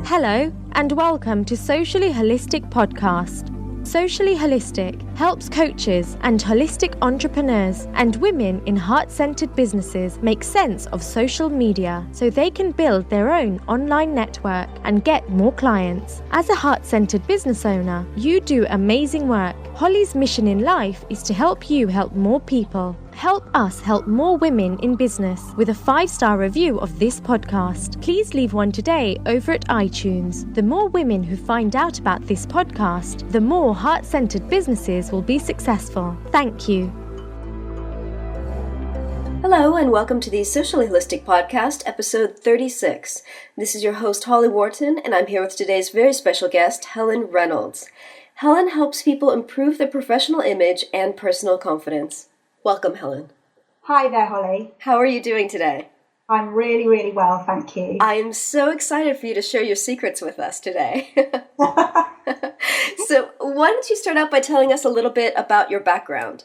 Hello, and welcome to Socially Holistic Podcast. Socially Holistic helps coaches and holistic entrepreneurs and women in heart-centered businesses make sense of social media so they can build their own online network and get more clients. As a heart-centered business owner, you do amazing work. Holly's mission in life is to help you help more people. Help us help more women in business with a 5-star review of this podcast. Please leave one today over at iTunes. The more women who find out about this podcast, the more heart-centered businesses will be successful. Thank you. Hello and welcome to the Socially Holistic Podcast, episode 36. This is your host, Holly Wharton, and I'm here with today's very special guest, Helen Reynolds. Helen helps people improve their professional image and personal confidence. Welcome, Helen. Hi there, Holly. How are you doing today? I'm really, really well, thank you. I am so excited for you to share your secrets with us today. So why don't you start out by telling us a little bit about your background?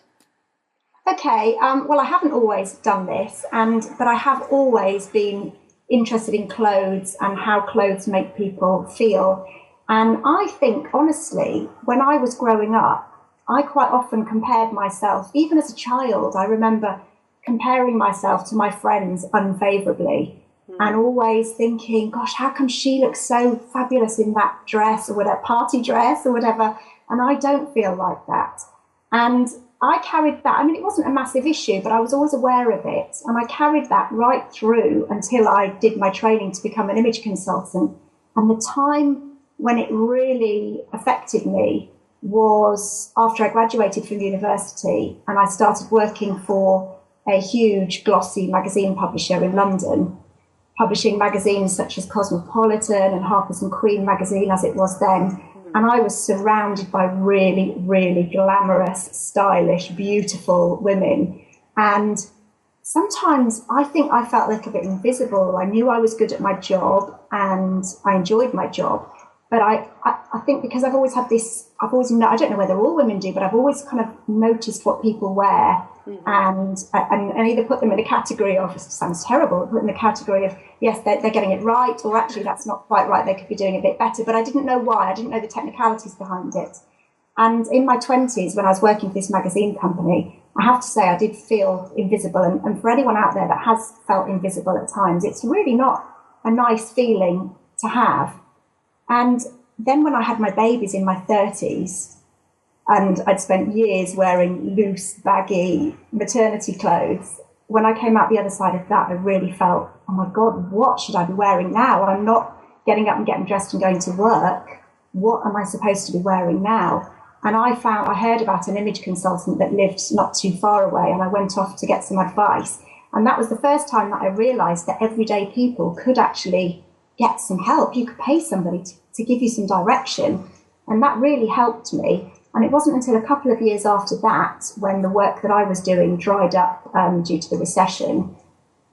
Okay, well, I haven't always done this, but I have always been interested in clothes and how clothes make people feel. And I think, honestly, when I was growing up, I quite often compared myself, even as a child. I remember comparing myself to my friends unfavourably and always thinking, gosh, how come she looks so fabulous in that dress or whatever, party dress or whatever, and I don't feel like that. And I carried that. I mean, it wasn't a massive issue, but I was always aware of it. And I carried that right through until I did my training to become an image consultant. And the time when it really affected me was after I graduated from university and I started working for a huge glossy magazine publisher in London, publishing magazines such as Cosmopolitan and Harpers and Queen magazine as it was then. And I was surrounded by really, really glamorous, stylish, beautiful women. And sometimes I think I felt a little bit invisible. I knew I was good at my job and I enjoyed my job. But I think because I've always had this, I don't know whether all women do, but I've always kind of noticed what people wear and either put them in a category of, it sounds terrible, put them in a category of, yes, they're getting it right, or actually that's not quite right, they could be doing a bit better. But I didn't know why, I didn't know the technicalities behind it. And in my 20s, when I was working for this magazine company, I have to say I did feel invisible. And for anyone out there that has felt invisible at times, it's really not a nice feeling to have. And then when I had my babies in my 30s, and I'd spent years wearing loose, baggy maternity clothes, when I came out the other side of that, I really felt, oh my God, what should I be wearing now? I'm not getting up and getting dressed and going to work. What am I supposed to be wearing now? And I heard about an image consultant that lived not too far away, and I went off to get some advice. And that was the first time that I realised that everyday people could actually get some help. You could pay somebody to give you some direction. And that really helped me. And it wasn't until a couple of years after that, when the work that I was doing dried up due to the recession,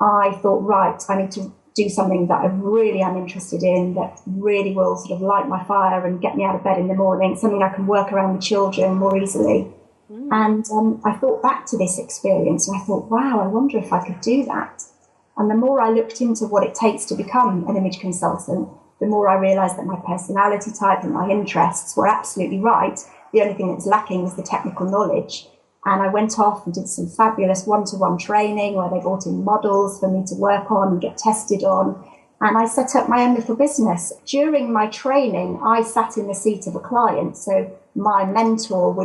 I thought, right, I need to do something that I really am interested in, that really will sort of light my fire and get me out of bed in the morning, something I can work around the children more easily. And I thought back to this experience and I thought, wow, I wonder if I could do that. And the more I looked into what it takes to become an image consultant, the more I realised that my personality type and my interests were absolutely right. The only thing that was lacking was the technical knowledge. And I went off and did some fabulous one-to-one training where they brought in models for me to work on and get tested on. And I set up my own little business. During my training, I sat in the seat of a client. So my mentor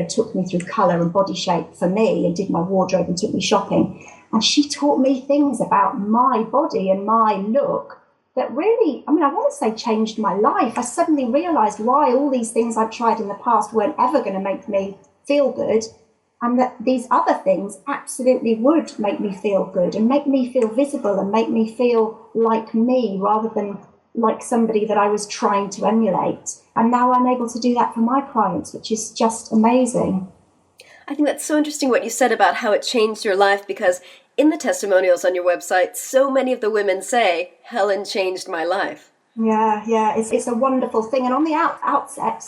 took me through colour and body shape for me and did my wardrobe and took me shopping. And she taught me things about my body and my look that really, I want to say changed my life. I suddenly realised why all these things I'd tried in the past weren't ever going to make me feel good, and that these other things absolutely would make me feel good and make me feel visible and make me feel like me rather than like somebody that I was trying to emulate. And now I'm able to do that for my clients, which is just amazing. I think that's so interesting what you said about how it changed your life, because in the testimonials on your website, so many of the women say, Helen changed my life. Yeah, it's a wonderful thing. And on the outset,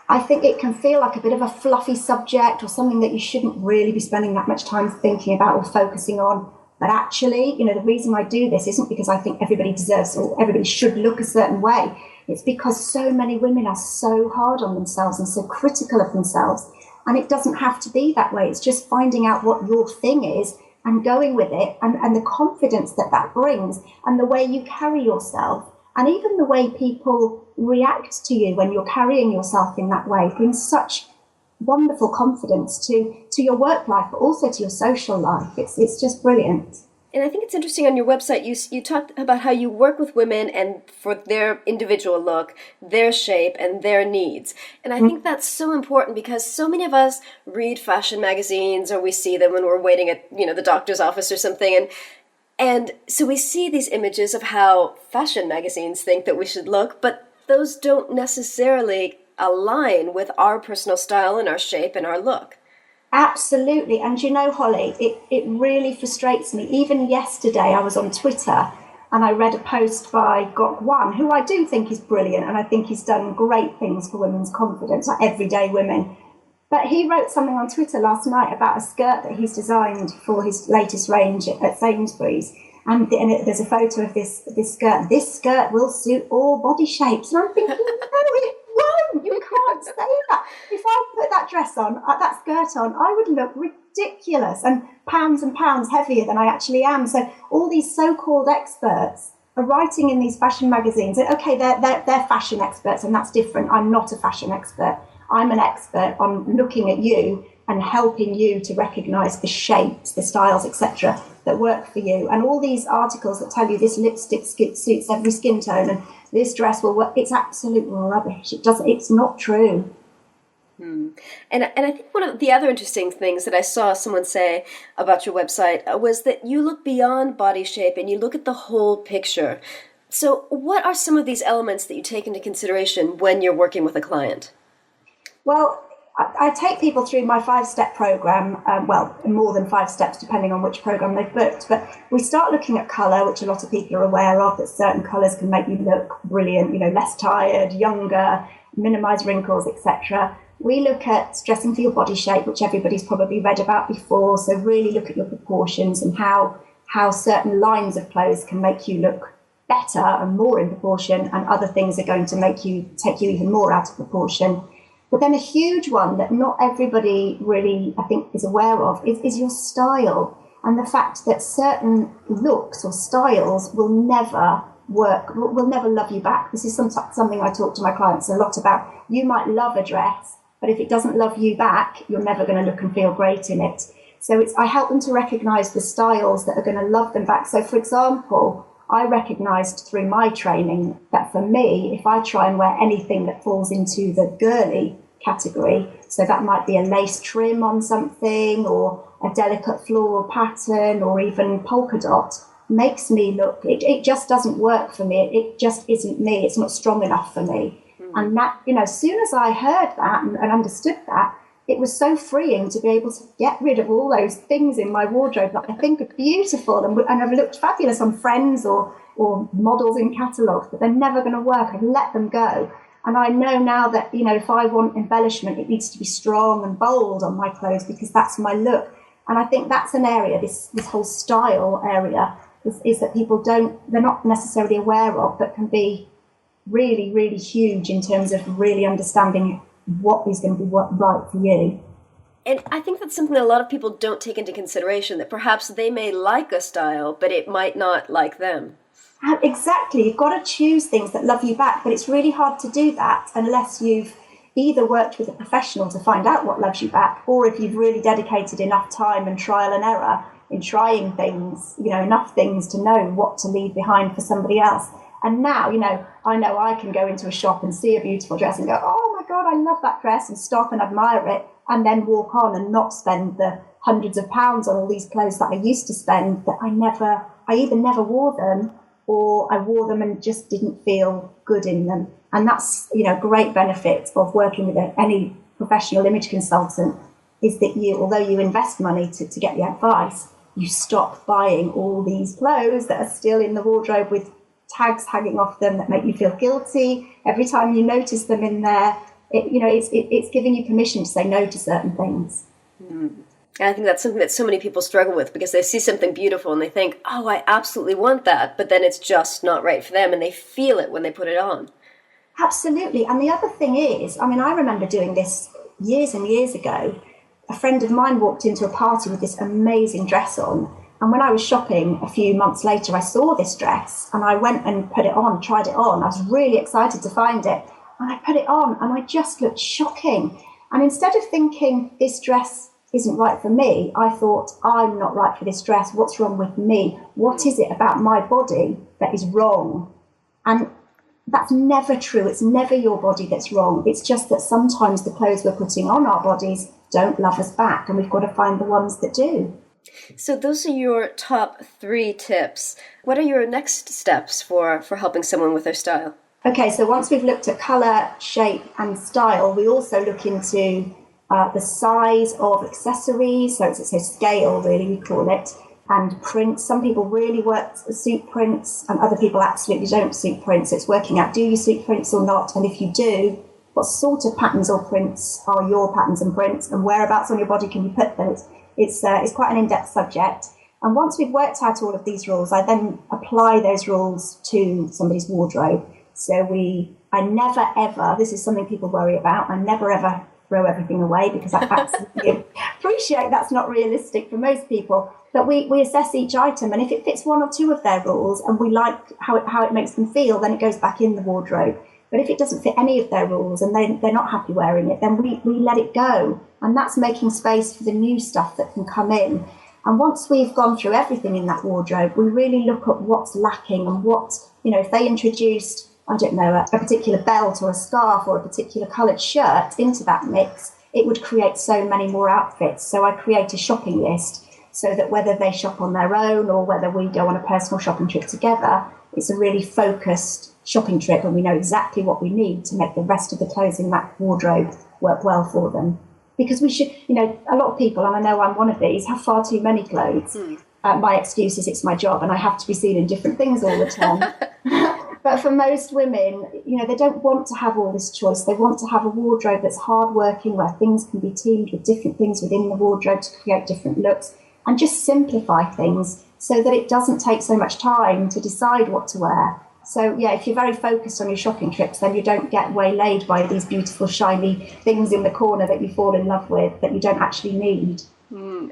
I think it can feel like a bit of a fluffy subject or something that you shouldn't really be spending that much time thinking about or focusing on. But actually, the reason I do this isn't because I think everybody deserves or everybody should look a certain way. It's because so many women are so hard on themselves and so critical of themselves. And it doesn't have to be that way. It's just finding out what your thing is and going with it, and the confidence that brings, and the way you carry yourself, and even the way people react to you when you're carrying yourself in that way brings such wonderful confidence to your work life, but also to your social life. It's just brilliant. And I think it's interesting on your website, you talked about how you work with women and for their individual look, their shape, and their needs. And I think that's so important because so many of us read fashion magazines, or we see them when we're waiting at, the doctor's office or something. And so we see these images of how fashion magazines think that we should look, but those don't necessarily align with our personal style and our shape and our look. Absolutely. And Holly, it really frustrates me. Even yesterday, I was on Twitter and I read a post by Goodsman, who I do think is brilliant, and I think he's done great things for women's confidence, like everyday women. But he wrote something on Twitter last night about a skirt that he's designed for his latest range at Sainsbury's. And there's a photo of this skirt. This skirt will suit all body shapes. And I'm thinking, no, it won't. You can't say that. If I put that dress on, that skirt on, I would look ridiculous and pounds heavier than I actually am. So all these so-called experts are writing in these fashion magazines. Okay, they're fashion experts, and that's different. I'm not a fashion expert. I'm an expert on looking at you and helping you to recognise the shapes, the styles, etc., that work for you. And all these articles that tell you this lipstick suits every skin tone and this dress will work, it's absolute rubbish. It's not true. And I think one of the other interesting things that I saw someone say about your website was that you look beyond body shape and you look at the whole picture. So what are some of these elements that you take into consideration when you're working with a client? Well, I take people through my 5-step program, more than 5 steps depending on which program they've booked. But we start looking at colour, which a lot of people are aware of, that certain colours can make you look brilliant, less tired, younger, minimise wrinkles, etc. We look at dressing for your body shape, which everybody's probably read about before. So really look at your proportions and how certain lines of clothes can make you look better and more in proportion, and other things are going to take you even more out of proportion. But then a huge one that not everybody really, I think, is aware of is your style, and the fact that certain looks or styles will never work, will never love you back. This is something I talk to my clients a lot about. You might love a dress, but if it doesn't love you back, you're never going to look and feel great in it. So I help them to recognise the styles that are going to love them back. So, for example, I recognised through my training that for me, if I try and wear anything that falls into the girly category, so that might be a lace trim on something or a delicate floral pattern or even polka dot, makes me look, it just doesn't work for me. It just isn't me. It's not strong enough for me. And that, as soon as I heard that and understood that, it was so freeing to be able to get rid of all those things in my wardrobe that I think are beautiful and have looked fabulous on friends or models in catalogues, but they're never going to work. I've let them go. And I know now that, if I want embellishment, it needs to be strong and bold on my clothes because that's my look. And I think that's an area, this whole style area, is that people they're not necessarily aware of, but can be really, really huge in terms of really understanding what is going to be right for you. And I think that's something that a lot of people don't take into consideration, that perhaps they may like a style, but it might not like them. Exactly. You've got to choose things that love you back, but it's really hard to do that unless you've either worked with a professional to find out what loves you back, or if you've really dedicated enough time and trial and error in trying things, enough things to know what to leave behind for somebody else. And now, I know I can go into a shop and see a beautiful dress and go, oh my God, I love that dress, and stop and admire it, and then walk on and not spend the hundreds of pounds on all these clothes that I used to spend that I either never wore them or I wore them and just didn't feel good in them. And that's, great benefit of working with any professional image consultant is that although you invest money to get the advice, you stop buying all these clothes that are still in the wardrobe with tags hanging off them that make you feel guilty every time you notice them in there. It's giving you permission to say no to certain things. And I think that's something that so many people struggle with because they see something beautiful and they think, oh, I absolutely want that, but then it's just not right for them, and they feel it when they put it on. Absolutely. And the other thing is, I mean, I remember doing this years and years ago. A friend of mine walked into a party with this amazing dress on. And when I was shopping a few months later, I saw this dress and I went and put it on, tried it on. I was really excited to find it. And I put it on and I just looked shocking. And instead of thinking this dress isn't right for me, I thought, I'm not right for this dress. What's wrong with me? What is it about my body that is wrong? And that's never true. It's never your body that's wrong. It's just that sometimes the clothes we're putting on our bodies don't love us back, and we've got to find the ones that do. So those are your top 3 tips. What are your next steps for helping someone with their style? Okay, so once we've looked at colour, shape and style, we also look into the size of accessories. So it's a scale, really, we call it, and prints. Some people really work suit prints and other people absolutely don't suit prints. It's working out, do you suit prints or not? And if you do, what sort of patterns or prints are your patterns and prints, and whereabouts on your body can you put them? It's quite an in-depth subject. And once we've worked out all of these rules, I then apply those rules to somebody's wardrobe. So I never ever, this is something people worry about, I never ever throw everything away because I absolutely appreciate that's not realistic for most people. But we assess each item, and if it fits one or two of their rules and we like how it makes them feel, then it goes back in the wardrobe. But if it doesn't fit any of their rules and they're not happy wearing it, then we let it go. And that's making space for the new stuff that can come in. And once we've gone through everything in that wardrobe, we really look at what's lacking and what, if they introduced, I don't know, a particular belt or a scarf or a particular coloured shirt into that mix, it would create so many more outfits. So I create a shopping list so that whether they shop on their own or whether we go on a personal shopping trip together, it's a really focused shopping trip and we know exactly what we need to make the rest of the clothes in that wardrobe work well for them. Because we should, a lot of people, and I know I'm one of these, have far too many clothes. My excuse is it's my job and I have to be seen in different things all the time. But for most women, they don't want to have all this choice. They want to have a wardrobe that's hardworking, where things can be teamed with different things within the wardrobe to create different looks, and just simplify things so that it doesn't take so much time to decide what to wear. So, if you're very focused on your shopping trips, then you don't get waylaid by these beautiful, shiny things in the corner that you fall in love with that you don't actually need.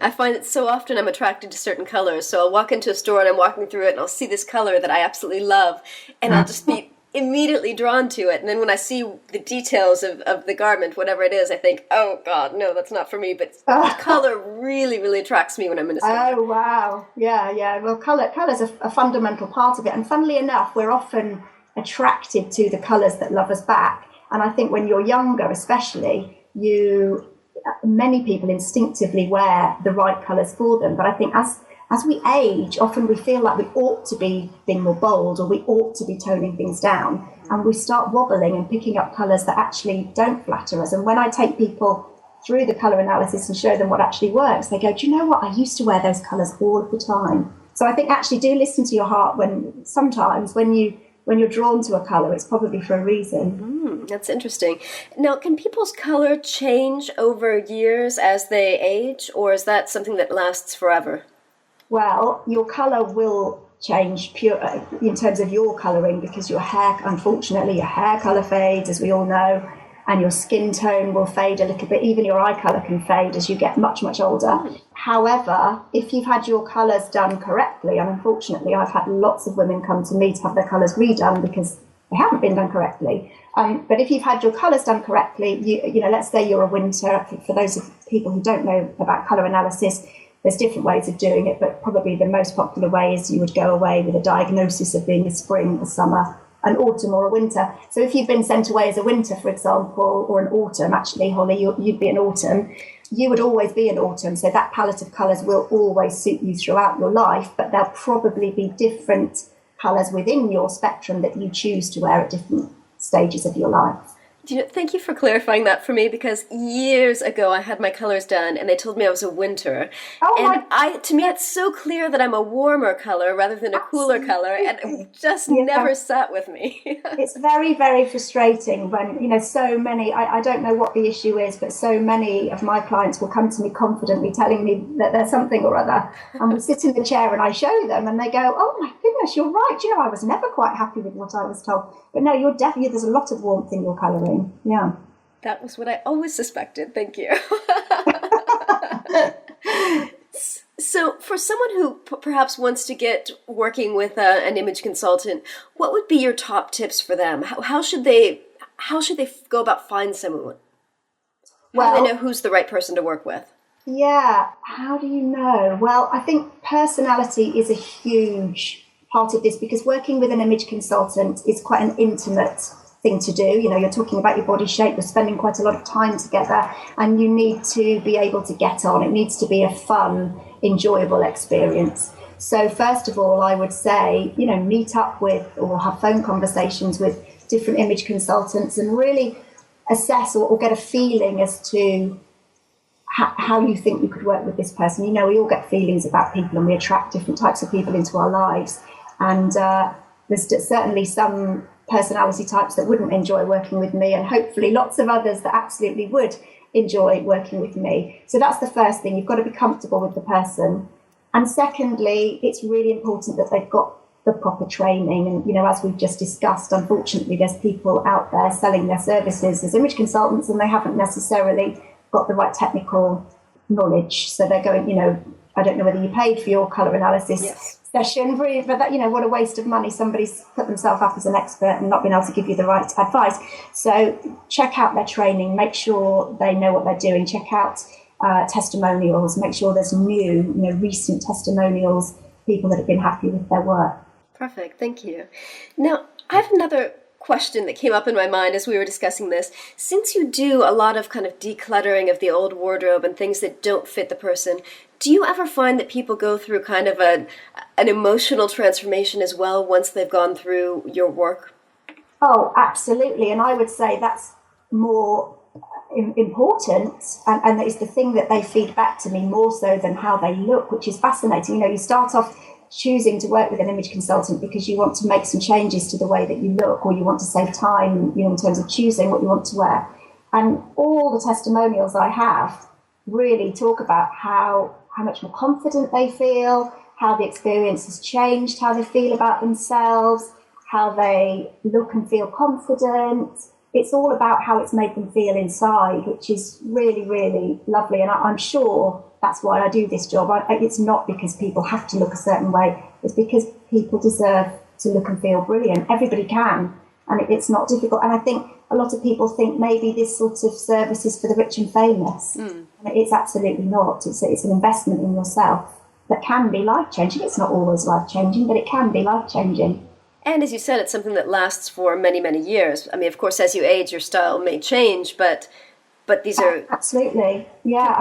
I find that so often I'm attracted to certain colors. So I'll walk into a store and I'm walking through it and I'll see this color that I absolutely love and I'll just be immediately drawn to it. And then when I see the details of the garment, whatever it is, I think, oh God, no, that's not for me. But the color really, really attracts me when I'm in a store. Oh, wow. Yeah. Well, colour's a fundamental part of it. And funnily enough, we're often attracted to the colours that love us back. And I think when you're younger, especially, many people instinctively wear the right colours for them. But I think as we age, often we feel like we ought to be being more bold or we ought to be toning things down. And we start wobbling and picking up colours that actually don't flatter us. And when I take people through the colour analysis and show them what actually works, they go, do you know what? I used to wear those colours all of the time. So I think actually do listen to your heart when you're drawn to a colour, it's probably for a reason. That's interesting. Now, can people's color change over years as they age, or is that something that lasts forever? Well, your colour will change in terms of your colouring because unfortunately, your hair colour fades, as we all know, and your skin tone will fade a little bit. Even your eye colour can fade as you get much, much older. However, if you've had your colours done correctly, and unfortunately I've had lots of women come to me to have their colours redone because they haven't been done correctly. But if you've had your colours done correctly, let's say you're a winter. For those of people who don't know about colour analysis, there's different ways of doing it, but probably the most popular way is you would go away with a diagnosis of being a spring, a summer, an autumn or a winter. So if you've been sent away as a winter, for example, or an autumn, actually, Holly, you'd be an autumn, you would always be an autumn. So that palette of colours will always suit you throughout your life, but there'll probably be different colours within your spectrum that you choose to wear at different stages of your life. Thank you for clarifying that for me, because years ago I had my colors done and they told me I was a winter. To me it's so clear that I'm a warmer color rather than a cooler color, and it just never sat with me. It's very, very frustrating when, so many, I don't know what the issue is, but so many of my clients will come to me confidently telling me that there's something or other. And we sit in the chair and I show them and they go, oh my goodness, you're right. I was never quite happy with what I was told. But no, you're definitely, there's a lot of warmth in your colouring. Yeah. That was what I always suspected. Thank you. So for someone who perhaps wants to get working with an image consultant, what would be your top tips for them? How should they go about finding someone? How do they know who's the right person to work with? Yeah, how do you know? Well, I think personality is a huge part of this, because working with an image consultant is quite an intimate thing to do. You're talking about your body shape, you're spending quite a lot of time together, and you need to be able to get on. It needs to be a fun, enjoyable experience. So first of all, I would say, meet up with or have phone conversations with different image consultants and really assess or get a feeling as to how you think you could work with this person. We all get feelings about people and we attract different types of people into our lives. And there's certainly some personality types that wouldn't enjoy working with me, and hopefully lots of others that absolutely would enjoy working with me. So that's the first thing. You've got to be comfortable with the person. And secondly, it's really important that they've got the proper training. And, as we've just discussed, unfortunately, there's people out there selling their services as image consultants and they haven't necessarily got the right technical knowledge. So they're going, I don't know whether you paid for your colour analysis session, but that, what a waste of money. Somebody's put themselves up as an expert and not been able to give you the right advice. So check out their training, make sure they know what they're doing, check out testimonials, make sure there's new, recent testimonials, people that have been happy with their work. Perfect, thank you. Now, I have another question that came up in my mind as we were discussing this. Since you do a lot of kind of decluttering of the old wardrobe and things that don't fit the person, do you ever find that people go through kind of an emotional transformation as well once they've gone through your work? Oh, absolutely. And I would say that's more important, and it's the thing that they feed back to me more so than how they look, which is fascinating. You start off choosing to work with an image consultant because you want to make some changes to the way that you look, or you want to save time, in terms of choosing what you want to wear. And all the testimonials I have really talk about how much more confident they feel, how the experience has changed, how they feel about themselves, how they look and feel confident. It's all about how it's made them feel inside, which is really, really lovely. And I'm sure that's why I do this job. It's not because people have to look a certain way. It's because people deserve to look and feel brilliant. Everybody can, and it's not difficult. And I think a lot of people think maybe this sort of service is for the rich and famous. And it's absolutely not. It's an investment in yourself that can be life-changing. It's not always life-changing, but it can be life-changing. And as you said, it's something that lasts for many, many years. I mean, of course, as you age, your style may change, but these are absolutely,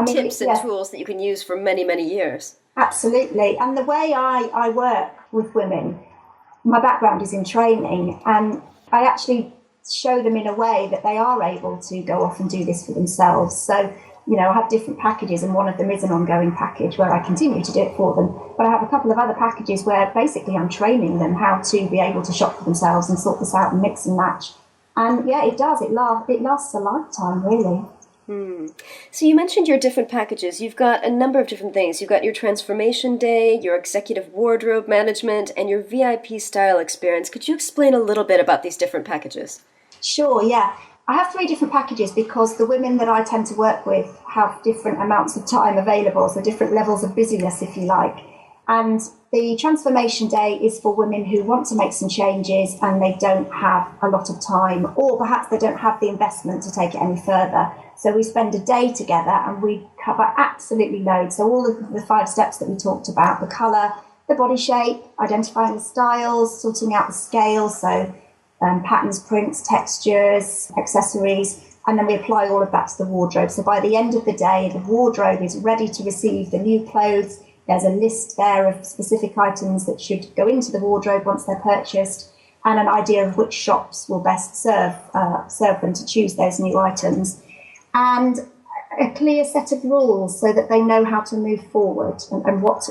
tips and tools that you can use for many, many years. Absolutely. And the way I work with women, my background is in training, and I actually show them in a way that they are able to go off and do this for themselves. So, I have different packages, and one of them is an ongoing package where I continue to do it for them. But I have a couple of other packages where basically I'm training them how to be able to shop for themselves and sort this out and mix and match. And yeah, it does. It lasts a lifetime, really. So you mentioned your different packages. You've got a number of different things. You've got your transformation day, your executive wardrobe management, and your VIP style experience. Could you explain a little bit about these different packages? Sure, yeah. I have 3 different packages because the women that I tend to work with have different amounts of time available, so different levels of busyness, if you like. And the transformation day is for women who want to make some changes and they don't have a lot of time, or perhaps they don't have the investment to take it any further. So we spend a day together and we cover absolutely loads. So all of the 5 steps that we talked about: the colour, the body shape, identifying the styles, sorting out the scales, so patterns, prints, textures, accessories, and then we apply all of that to the wardrobe. So by the end of the day, the wardrobe is ready to receive the new clothes. There's a list there of specific items that should go into the wardrobe once they're purchased. and an idea of which shops will best serve them to choose those new items, and a clear set of rules so that they know how to move forward and what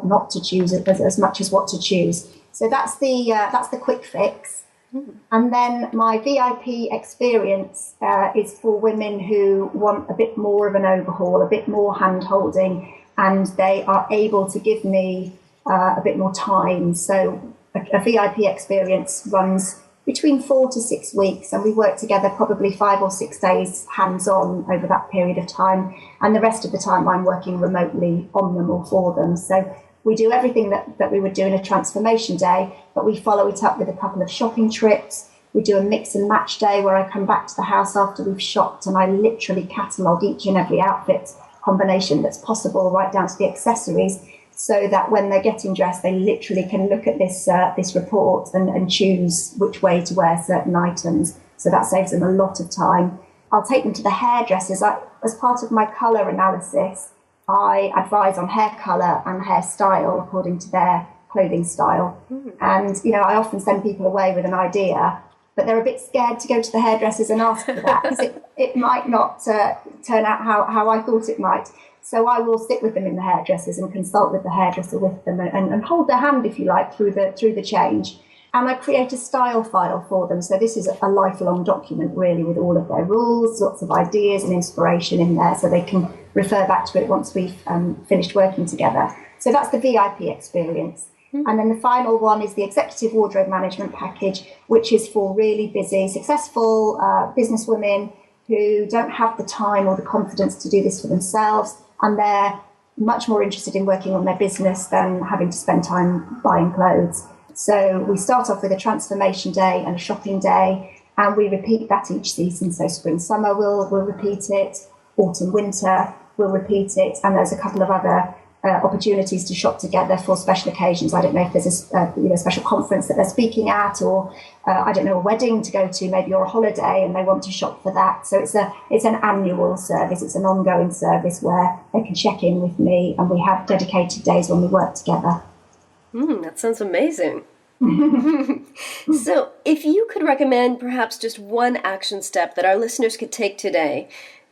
not to choose as much as what to choose. So that's the quick fix. And then my VIP experience is for women who want a bit more of an overhaul, a bit more hand-holding, and they are able to give me a bit more time. So a VIP experience runs between 4 to 6 weeks, and we work together probably 5 or 6 days hands-on over that period of time. And the rest of the time I'm working remotely on them or for them. So we do everything that we would do in a transformation day, but we follow it up with a couple of shopping trips. We do a mix and match day where I come back to the house after we've shopped and I literally catalogue each and every outfit combination that's possible, right down to the accessories, so that when they're getting dressed, they literally can look at this report and choose which way to wear certain items. So that saves them a lot of time. I'll take them to the hairdressers. As part of my colour analysis, I advise on hair colour and hairstyle according to their clothing style. And, I often send people away with an idea, but they're a bit scared to go to the hairdressers and ask for that because it might not turn out how I thought it might. So I will sit with them in the hairdressers and consult with the hairdresser with them and hold their hand, if you like, through the change. And I create a style file for them. So this is a lifelong document, really, with all of their rules, lots of ideas and inspiration in there, so they can refer back to it once we've finished working together. So that's the VIP experience. And then the final one is the executive wardrobe management package, which is for really busy, successful businesswomen who don't have the time or the confidence to do this for themselves. And they're much more interested in working on their business than having to spend time buying clothes. So we start off with a transformation day and a shopping day, and we repeat that each season. So spring, summer, we'll repeat it. Autumn, winter, we'll repeat it. And there's a couple of other opportunities to shop together for special occasions. I don't know if there's a special conference that they're speaking at, or a wedding to go to, maybe, or a holiday, and they want to shop for that. So it's an annual service. It's an ongoing service where they can check in with me, and we have dedicated days when we work together. That sounds amazing. So if you could recommend perhaps just one action step that our listeners could take today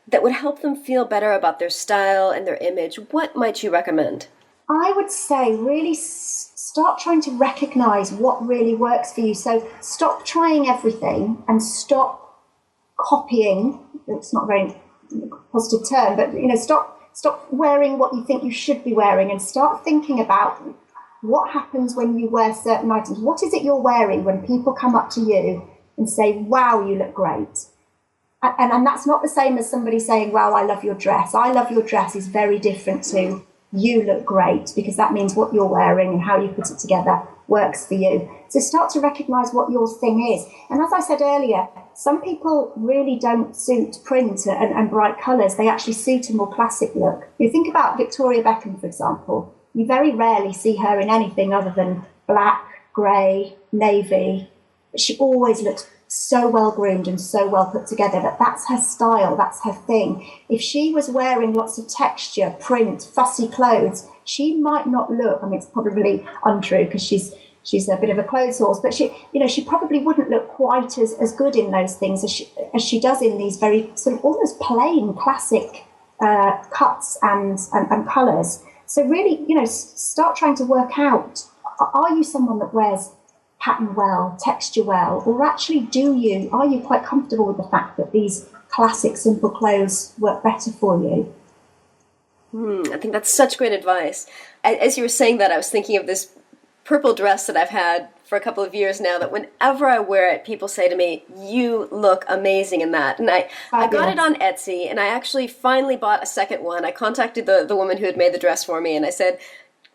that would help them feel better about their style and their image, what might you recommend? I would say really start trying to recognize what really works for you. So stop trying everything and stop copying. It's not a very positive term, but stop wearing what you think you should be wearing and start thinking about what happens when you wear certain items. What is it you're wearing when people come up to you and say, wow, you look great? And that's not the same as somebody saying, wow, I love your dress. I love your dress is very different to you look great, because that means what you're wearing and how you put it together works for you. So start to recognise what your thing is. And as I said earlier, some people really don't suit print and bright colours. They actually suit a more classic look. You think about Victoria Beckham, for example. You very rarely see her in anything other than black, grey, navy. But she always looks so well groomed and so well put together that's her style, that's her thing. If she was wearing lots of texture, print, fussy clothes, she might not look, it's probably untrue because she's a bit of a clothes horse, but she probably wouldn't look quite as good in those things as she does in these very sort of almost plain classic cuts and colours. So really, start trying to work out, are you someone that wears pattern well, texture well, or actually are you quite comfortable with the fact that these classic simple clothes work better for you? I think that's such great advice. As you were saying that, I was thinking of this purple dress that I've had for a couple of years now, that whenever I wear it, people say to me, you look amazing in that. And I got it on Etsy, and I actually finally bought a second one. I contacted the woman who had made the dress for me, and I said,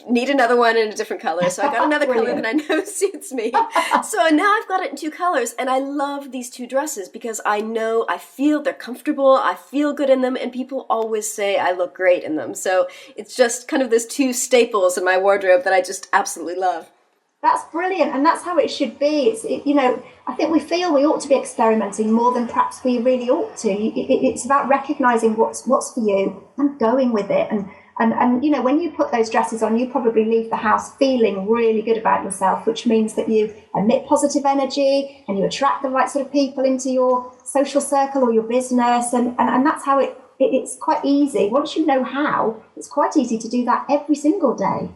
need another one in a different color. So I got another color that I know suits me. So now I've got it in 2 colors, and I love these 2 dresses because I feel they're comfortable, I feel good in them, and people always say I look great in them. So it's just kind of those 2 staples in my wardrobe that I just absolutely love. That's brilliant, and that's how it should be. I think we feel we ought to be experimenting more than perhaps we really ought to. It's about recognising what's for you and going with it, and And you know, when you put those dresses on, you probably leave the house feeling really good about yourself, which means that you emit positive energy and you attract the right sort of people into your social circle or your business. And that's how it's quite easy. Once you know how, it's quite easy to do that every single day.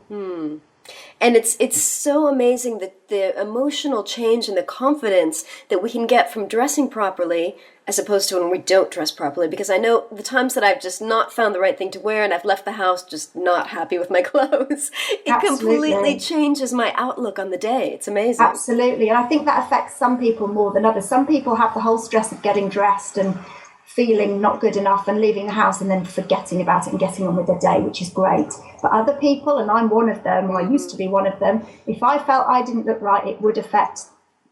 And it's so amazing that the emotional change and the confidence that we can get from dressing properly as opposed to when we don't dress properly. Because I know the times that I've just not found the right thing to wear and I've left the house just not happy with my clothes, it completely changes my outlook on the day. It's amazing. Absolutely. And I think that affects some people more than others. Some people have the whole stress of getting dressed and feeling not good enough and leaving the house and then forgetting about it and getting on with their day, which is great. But other people, and I'm one of them, or I used to be one of them, if I felt I didn't look right, it would affect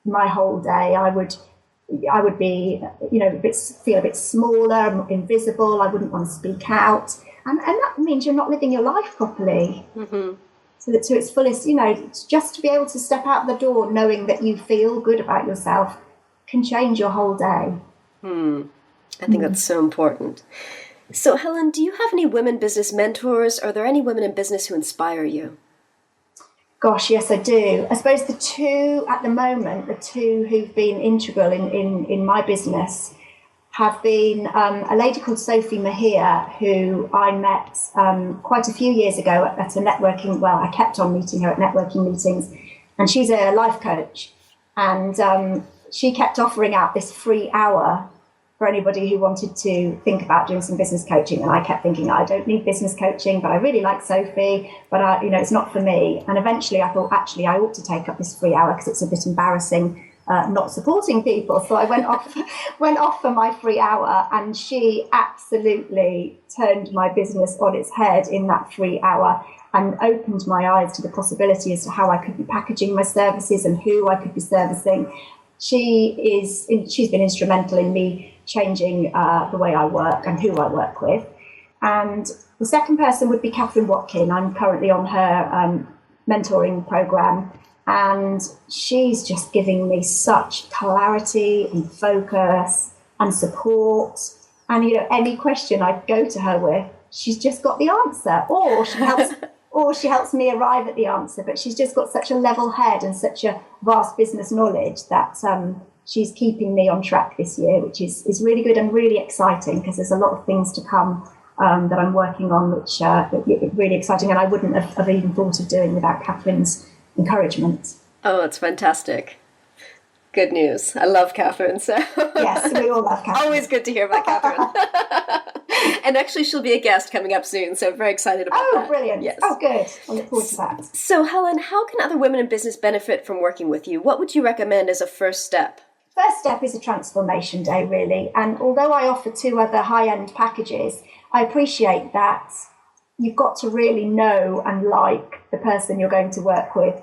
my whole day. I would be, you know, feel a bit smaller, invisible. I wouldn't want to speak out. And that means you're not living your life properly. So that to its fullest, you know, just to be able to step out the door knowing that you feel good about yourself can change your whole day. I think that's so important. So, Helen, do you have any women business mentors? Are there any women in business who inspire you? Gosh, yes, I do. I suppose the two who've been integral in my business have been a lady called Sophie Mahir, who I met quite a few years ago at a networking, well, I kept on meeting her at networking meetings, and she's a life coach. And she kept offering out this free hour for anybody who wanted to think about doing some business coaching. And I kept thinking, I don't need business coaching, but I really like Sophie, but it's not for me. And eventually I thought, actually, I ought to take up this free hour because it's a bit embarrassing not supporting people. So I went off for my free hour, and she absolutely turned my business on its head in that free hour and opened my eyes to the possibility as to how I could be packaging my services and who I could be servicing. She's been instrumental in me changing the way I work and who I work with. And the second person would be Catherine Watkin. I'm currently on her mentoring program, and she's just giving me such clarity and focus and support. And, you know, any question I go to her with, she's just got the answer, or she helps me arrive at the answer. But she's just got such a level head and such a vast business knowledge that she's keeping me on track this year, which is really good and really exciting, because there's a lot of things to come that I'm working on, which are really exciting. And I wouldn't have even thought of doing without Catherine's encouragement. Oh, it's fantastic. Good news. I love Catherine. So yes, we all love Catherine. Always good to hear about Catherine. And actually, she'll be a guest coming up soon, so I'm very excited about that. Oh, brilliant. Yes. Oh, good. I look forward to that. So, Helen, how can other women in business benefit from working with you? What would you recommend as a first step? First step is a transformation day, really. And although I offer 2 other high-end packages, I appreciate that you've got to really know and like the person you're going to work with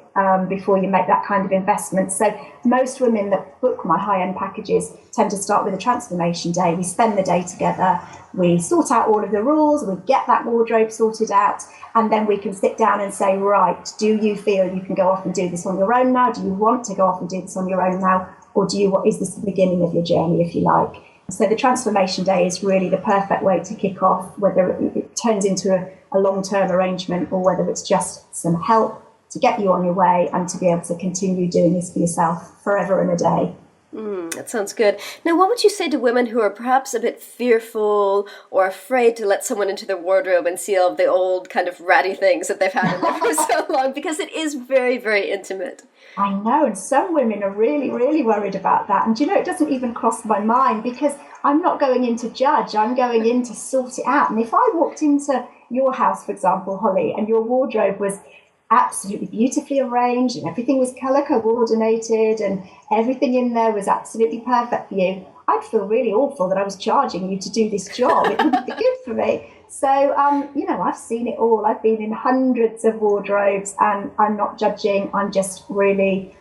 before you make that kind of investment. So most women that book my high-end packages tend to start with a transformation day. We spend the day together, we sort out all of the rules, we get that wardrobe sorted out, and then we can sit down and say, right, do you feel you can go off and do this on your own now? Do you want to go off and do this on your own now? Or is this the beginning of your journey, if you like? So the transformation day is really the perfect way to kick off, whether it turns into a long-term arrangement or whether it's just some help to get you on your way and to be able to continue doing this for yourself forever and a day. That sounds good. Now, what would you say to women who are perhaps a bit fearful or afraid to let someone into their wardrobe and see all of the old kind of ratty things that they've had in there for so long? Because it is very, very intimate. I know, and some women are really, really worried about that. And, you know, it doesn't even cross my mind, because I'm not going in to judge. I'm going in to sort it out. And if I walked into your house, for example, Holly, and your wardrobe was absolutely beautifully arranged and everything was colour coordinated and everything in there was absolutely perfect for you, I'd feel really awful that I was charging you to do this job. It wouldn't be good for me. So, you know, I've seen it all. I've been in hundreds of wardrobes, and I'm not judging. I'm just really,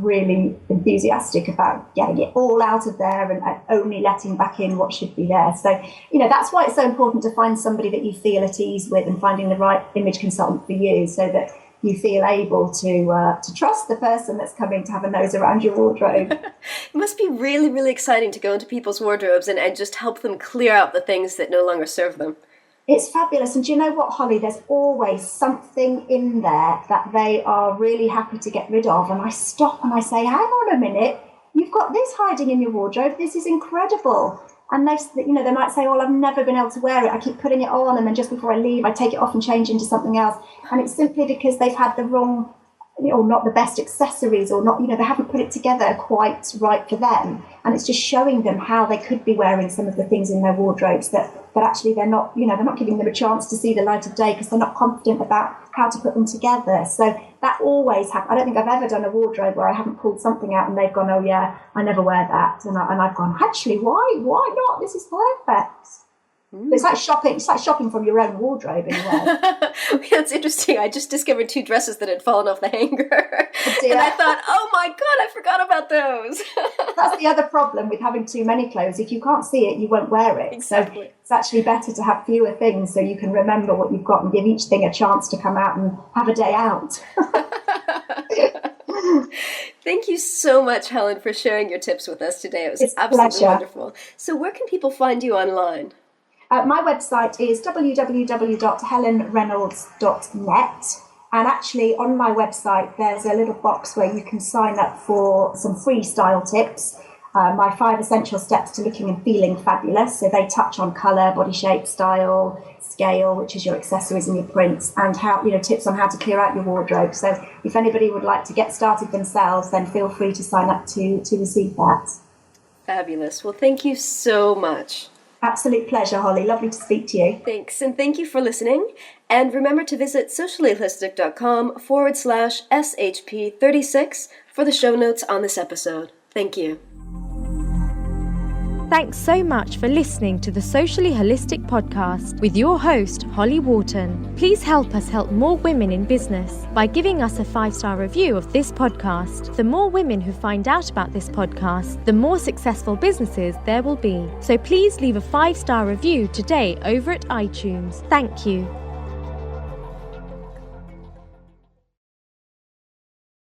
really enthusiastic about getting it all out of there and only letting back in what should be there. So, you know, that's why it's so important to find somebody that you feel at ease with and finding the right image consultant for you, so that you feel able to trust the person that's coming to have a nose around your wardrobe. It must be really, really exciting to go into people's wardrobes and just help them clear out the things that no longer serve them. It's fabulous. And do you know what, Holly? There's always something in there that they are really happy to get rid of. And I stop and I say, hang on a minute, you've got this hiding in your wardrobe. This is incredible. And they might say, oh, I've never been able to wear it. I keep putting it on, and then just before I leave, I take it off and change into something else. And it's simply because they've had the wrong, or not the best accessories, or not, they haven't put it together quite right for them. And it's just showing them how they could be wearing some of the things in their wardrobes that actually they're not giving them a chance to see the light of day because they're not confident about how to put them together. So that always happens. I don't think I've ever done a wardrobe where I haven't pulled something out and they've gone, oh yeah, I never wear that. And I've gone, actually, why not? This is perfect. It's like shopping. It's like shopping from your own wardrobe in a way. That's interesting. I just discovered 2 dresses that had fallen off the hanger. And I thought, oh my God, I forgot about those. That's the other problem with having too many clothes. If you can't see it, you won't wear it. Exactly. So it's actually better to have fewer things so you can remember what you've got and give each thing a chance to come out and have a day out. Thank you so much, Helen, for sharing your tips with us today. It was absolutely wonderful. So where can people find you online? My website is www.helenreynolds.net. And actually on my website, there's a little box where you can sign up for some free style tips. My 5 essential steps to looking and feeling fabulous. So they touch on colour, body shape, style, scale, which is your accessories and your prints, and how, tips on how to clear out your wardrobe. So if anybody would like to get started themselves, then feel free to sign up to receive that. Fabulous. Well, thank you so much. Absolute pleasure, Holly. Lovely to speak to you. Thanks, and thank you for listening. And remember to visit sociallyholistic.com/SHP36 for the show notes on this episode. Thank you. Thanks so much for listening to the Socially Holistic Podcast with your host, Holly Wharton. Please help us help more women in business by giving us a 5-star review of this podcast. The more women who find out about this podcast, the more successful businesses there will be. So please leave a 5-star review today over at iTunes. Thank you.